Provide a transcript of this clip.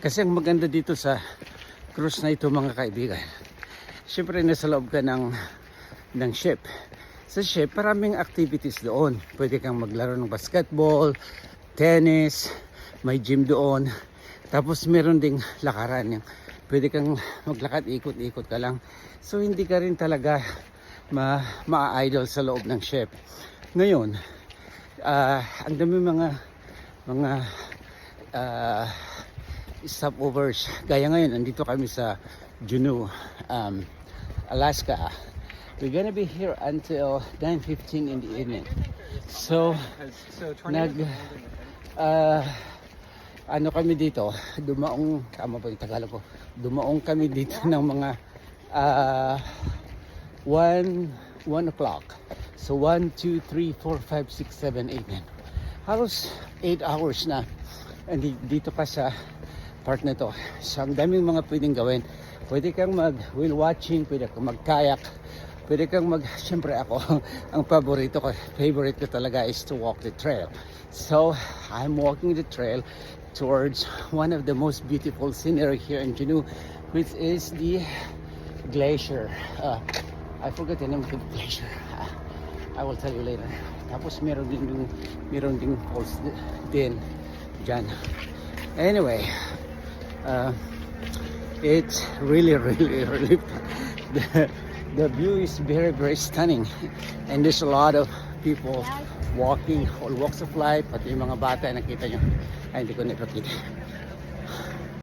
Kasi ang maganda dito sa cruise na ito mga kaibigan, syempre nasa loob ka ng ship. Sa ship, maraming activities doon. Pwede kang maglaro ng basketball, tennis, may gym doon. Tapos meron ding lakaran. Pwede kang maglakad, ikot-ikot ka lang. So hindi ka rin talaga ma-idle sa loob ng ship. Ngayon, ang dami mga stopovers. Gaya ngayon, andito kami sa Juneau, Alaska. We're gonna be here until 9:15 in the evening. So, ano kami dito, tama ba yung Tagalog ko? Dumaong kami dito ng mga 1 o'clock. So 1, 2, 3, 4, 5, 6, 7, 8, 9. Halos 8 hours na. And dito ka sa part na to. So ang daming mga pwedeng gawin. Pwede kang mag-whale watching, pwede kang mag-kayak, pwede kang siyempre ako, ang favorite ko talaga is to walk the trail. So I'm walking the trail towards one of the most beautiful scenery here in Juneau, which is the glacier. I forgot the name of the glacier. I will tell you later. Tapos meron ding falls din dyan. Anyway, it's really the view is very stunning, and there's a lot of people walking, all walks of life, pati yung mga bata nakita nyo. Ay, hindi ko napakita.